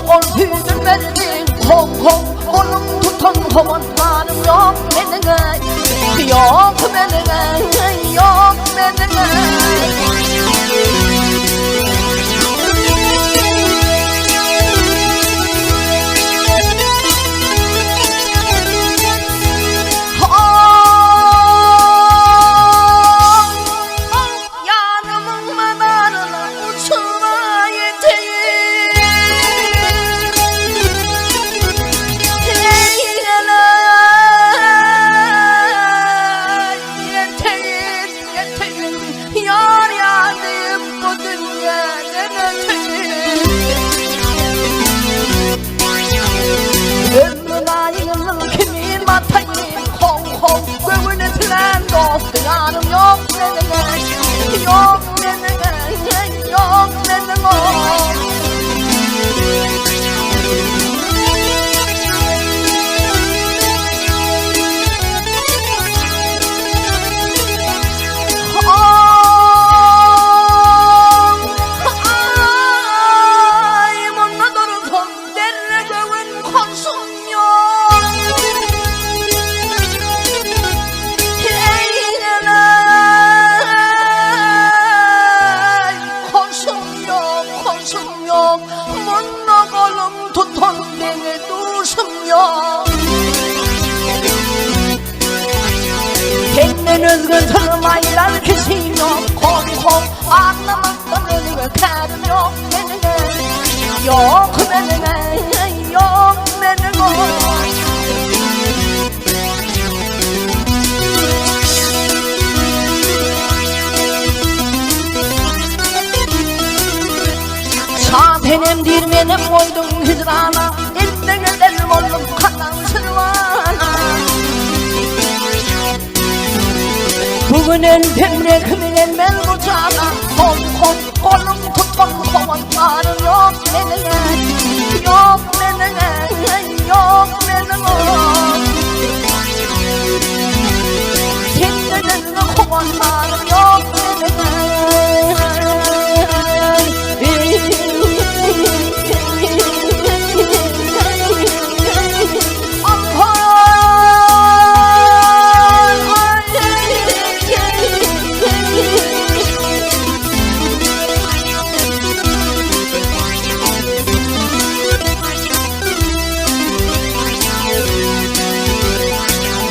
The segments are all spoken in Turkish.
ol tüydüm verdim. Kol kol kolum tutan kovanlarım yok benimle. Yok benimle, yok benimle. Dostlarım yok benimle, yok benimle, yok benimle. Ay, bunda dururken derre göğün konsun yok. Yok, bunda kolum tutan beni duşum yok. Kendin özgün tırmaylar kesin yok. Kol kol anlamaktan ölüme kadım yok benimle. Yok benimle, yok benimle. Benim dirmenim koydum hüzrana, eline gelelim oğlum kanan sırvana. Bugün elbimle kımilelmez kucağına. Kol kol kolum tutmam kovanlarım yok benimle. Yok benimle, yok benimle. Senin kovanlarım yok benimle.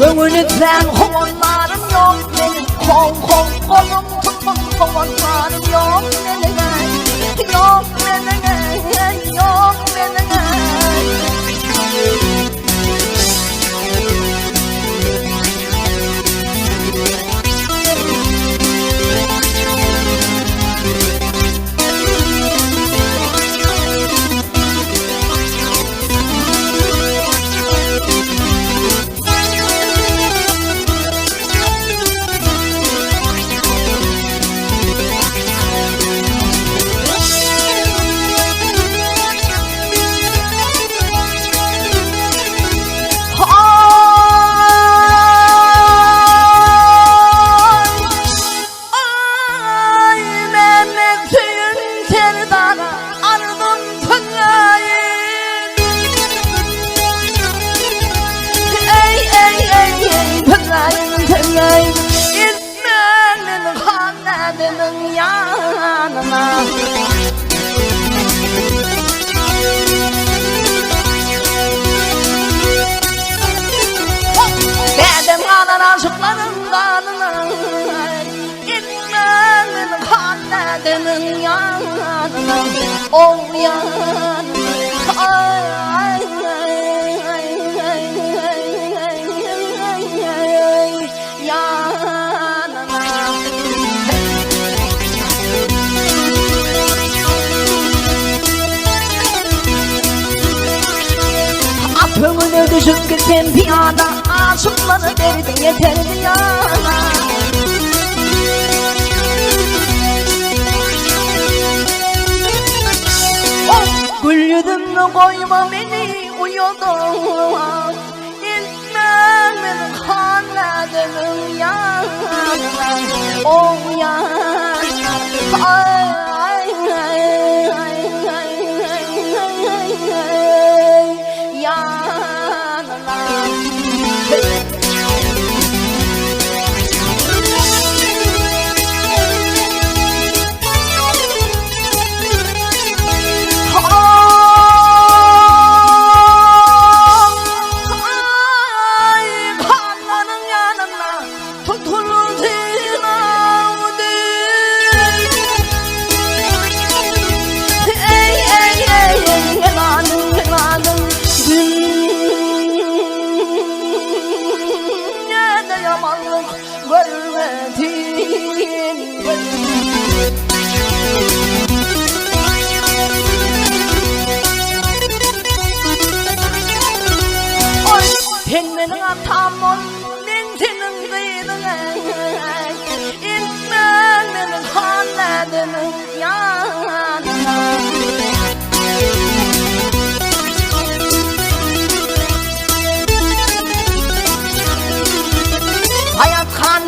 Gönlükten kovanlarım yok benim. Kol kol kolum tutmam kovanlarım yok benim. Yok benim, yok benim. İzmir'in kanadının yanına. Dedim kanan aşıkların kanına. İzmir'in kanadının yanına. O yanına. Atımını düşüp gittim piyada, aşıkları derdin yeterdi yana. Gül yüzümü koyma beni uyudum. İlmemin kanadının yanına. O yana. Ay ay ay ay ay ay ay ay.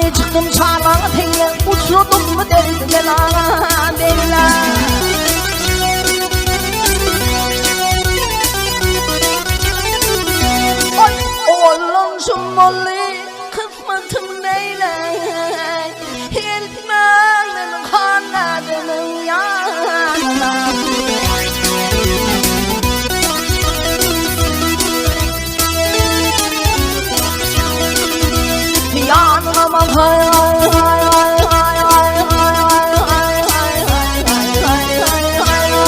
Sahneye çıktım çağırmana teyze, uçurdum mu derdi celana derler. Oy oğlum şumoli kısmetim neyle, Hiltmenin kanadının yanına. Yanıma hay hay hay hay hay hay hay hay hay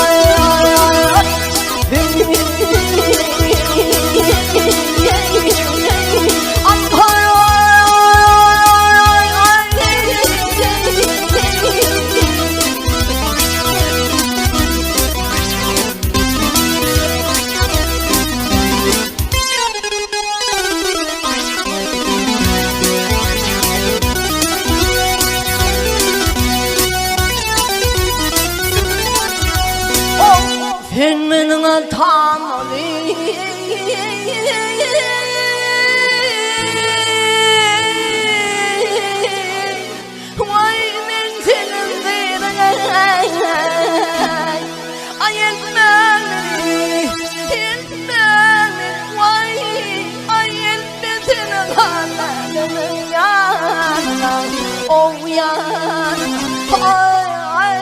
Filminin tanrı vay ben senin zeyre ay elmeni vay ay elmen senin kanadının yanına oh yanına ay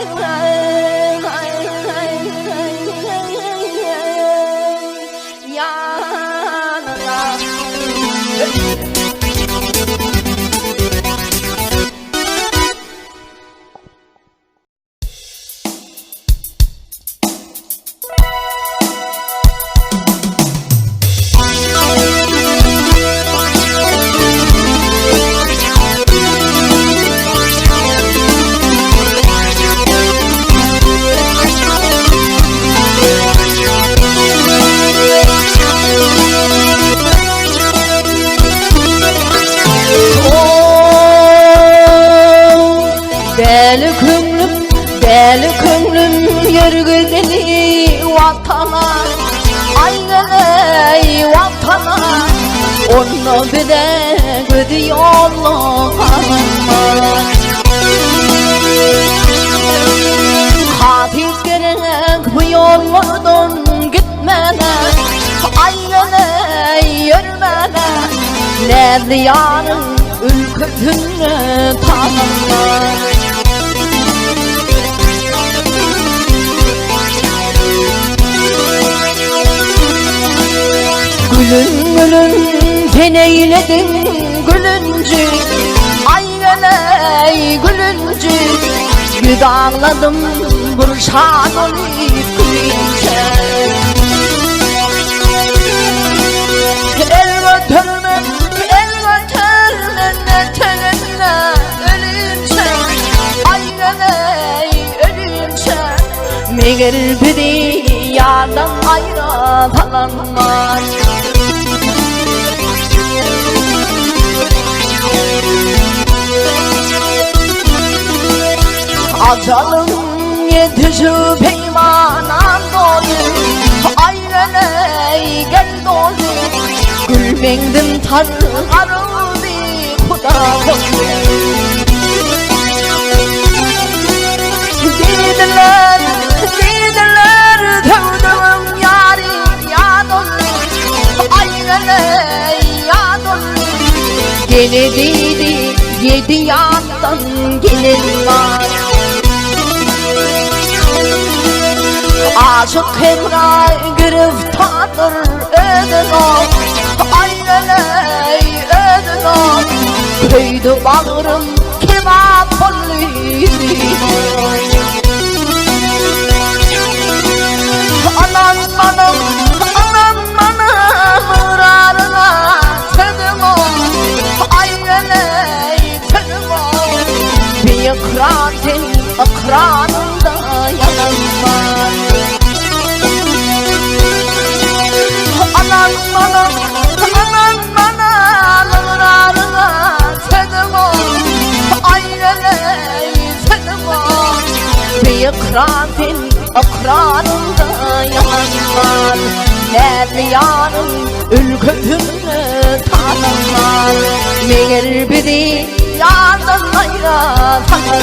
Deli könlüm yürgü deli vatana Aynen vatana Onu bile gidiyorlar Hafif gerek bu yollardan gitmene Aynen yürümene Ne diyarın ülkütünü tanımlar Gülün gülün teneyledin gülüncü Aynen gülüncü Güdağladım burşan olup gülünce El götürme tenine ölünce Aynen ölünce Meğer biri yardan ayrı falanmaz Acalım yetişi peymanan dolu Aynen gel dolu Gülbendim tararı bir kuda koşu Dediler tövdüm yari ya dolu Aynen ya dolu Gene dedi yedi yandan gelin var Aşık Emrah giriftardır ödün ol Aynen ödün ol Köydü bağrım kebap oluyor Anan bana mırarına tüdüm ol Aynen tüdüm ol Bir ekran senin ekranında yanan var Anan bana mırarına tüdüm ol Aynen tüdüm ol Bir ekran senin ekranında yanan var Ne diyarın ülkütünü tanımlar Meğer biri yardan ayıra takar